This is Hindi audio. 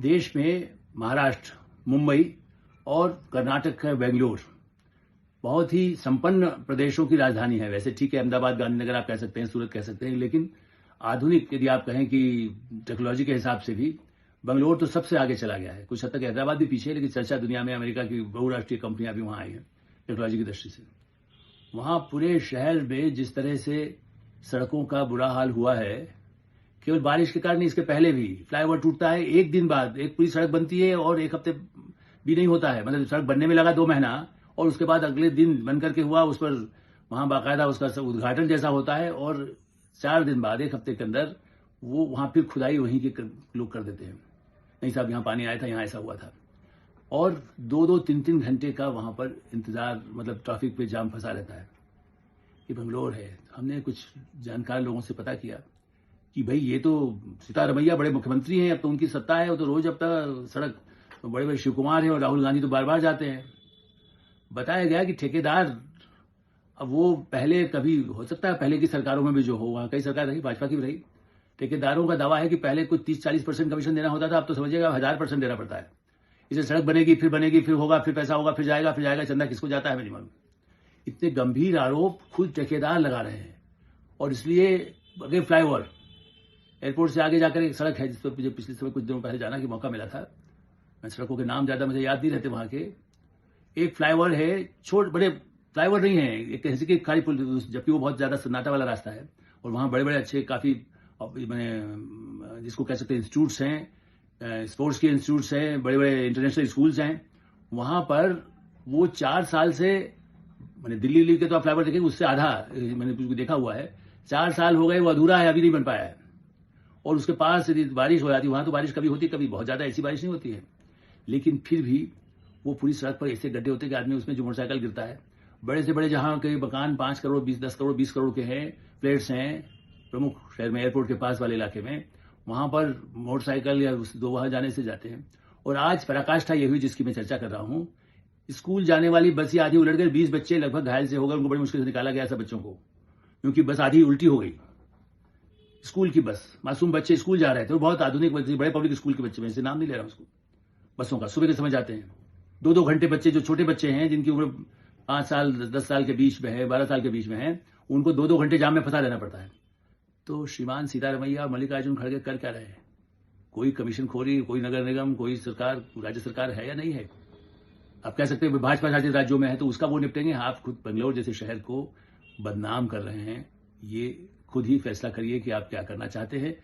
देश में महाराष्ट्र, मुंबई और कर्नाटक का बेंगलोर बहुत ही संपन्न प्रदेशों की राजधानी है। वैसे ठीक है, अहमदाबाद, गांधीनगर आप कह सकते हैं, सूरत कह सकते हैं, लेकिन आधुनिक यदि आप कहें कि टेक्नोलॉजी के हिसाब से भी बेंगलोर तो सबसे आगे चला गया है। कुछ हद तक हैदराबाद भी पीछे है, लेकिन चर्चा दुनिया में अमेरिका की बहुराष्ट्रीय कंपनियां भी वहां आई हैं टेक्नोलॉजी की दृष्टि से। वहां पूरे शहर में जिस तरह से सड़कों का बुरा हाल हुआ है, केवल बारिश के कारण नहीं, इसके पहले भी फ्लाईओवर टूटता है, एक दिन बाद एक पूरी सड़क बनती है और एक हफ्ते भी नहीं होता है। मतलब सड़क बनने में लगा 2 महीना और उसके बाद अगले दिन बन करके हुआ, उस पर वहां बाकायदा उसका उद्घाटन जैसा होता है और 4 दिन बाद, एक हफ्ते के अंदर वो वहां फिर खुदाई वहीं के लोग कर देते हैं। नहीं साहब, यहाँ पानी आया था, यहाँ ऐसा हुआ था। और 2-2, 3-3 घंटे का वहां पर इंतजार, मतलब ट्रैफिक पे जाम फंसा रहता है। ये बेंगलोर है। हमने कुछ जानकार लोगों से पता किया कि भाई ये तो सिद्धारमैया बड़े मुख्यमंत्री हैं, अब तो उनकी सत्ता है, वो तो रोज अब तक सड़क, तो बड़े बड़े शिव कुमार हैं और राहुल गांधी तो बार बार जाते हैं। बताया गया कि ठेकेदार, अब वो पहले कभी हो सकता है पहले की सरकारों में भी जो हो, वहां कई सरकार रही, भाजपा की भी रही, ठेकेदारों का दावा है कि पहले कुछ 30-40% कमीशन देना होता था, अब तो समझिएगा 1000% देना पड़ता है। इसे सड़क बनेगी, फिर होगा, फिर पैसा होगा, फिर जाएगा, चंदा किसको जाता है हमें नहीं मालूम। इतने गंभीर आरोप खुद ठेकेदार लगा रहे हैं। और इसलिए अगर फ्लाईओवर, एयरपोर्ट से आगे जाकर एक सड़क है जिस पर मुझे पिछले समय कुछ दिनों पहले जाना कि मौका मिला था। मैं सड़कों के नाम ज्यादा मुझे याद नहीं रहते वहां के। एक फ्लाईओवर है, बड़े फ्लाईओवर नहीं है, एक ऐसे की खाली पुल, जबकि वो बहुत ज्यादा सन्नाटा वाला रास्ता है और वहां बड़े बड़े अच्छे काफी मैंने जिसको कह सकते हैं इंस्टीट्यूट्स हैं, स्पोर्ट्स के इंस्टीट्यूट्स हैं, बड़े बड़े इंटरनेशनल स्कूल्स हैं। वहां पर वो 4 साल से, मैंने दिल्ली के तो आप फ्लाईओवर देखेंगे, उससे आधा मैंने कुछ देखा हुआ है। 4 साल हो गए, वो अधूरा है, अभी नहीं बन पाया है। और उसके पास यदि बारिश हो जाती, वहां तो बारिश कभी होती, कभी बहुत ज्यादा ऐसी बारिश नहीं होती है, लेकिन फिर भी वो पूरी सड़क पर ऐसे गड्ढे होते हैं कि आदमी उसमें जो मोटरसाइकिल गिरता है। बड़े से बड़े जहां के मकान 5 करोड़, 10 करोड़, 20 करोड़ के हैं, फ्लैट्स हैं प्रमुख शहर में, एयरपोर्ट के पास वाले इलाके में, वहां पर मोटरसाइकिल या दो वहां जाने से जाते हैं। और आज पराकाष्ठा ये हुई जिसकी मैं चर्चा कर रहा हूं। स्कूल जाने वाली बस ही आधी उलट गई, 20 बच्चे लगभग घायल से हो गए, उनको बड़ी मुश्किल से निकाला गया सब बच्चों को, क्योंकि बस आधी उल्टी हो गई। स्कूल की बस, मासूम बच्चे स्कूल जा रहे थे, बहुत आधुनिक बच्चे, बड़े पब्लिक स्कूल के बच्चे, मैं इसे नाम नहीं ले रहा हूं उसको, बसों का, सुबह के समय जाते हैं। 2-2 घंटे बच्चे, जो छोटे बच्चे हैं जिनकी उम्र 5 साल 10 साल के बीच में है, 12 साल के बीच में है, उनको 2-2 घंटे जाम में फंसा देना पड़ता है। तो श्रीमान सिद्धारमैया, मल्लिकार्जुन खड़गे कर क्या रहे हैं? कोई कमीशन खोरी, कोई नगर निगम, कोई सरकार, राज्य सरकार है या नहीं है? आप कह सकते हैं भाजपा शासित राज्यों में है तो उसका वो निपटेंगे। आप खुद बेंगलोर जैसे शहर को बदनाम कर रहे हैं। ये खुद ही फैसला करिए कि आप क्या करना चाहते हैं।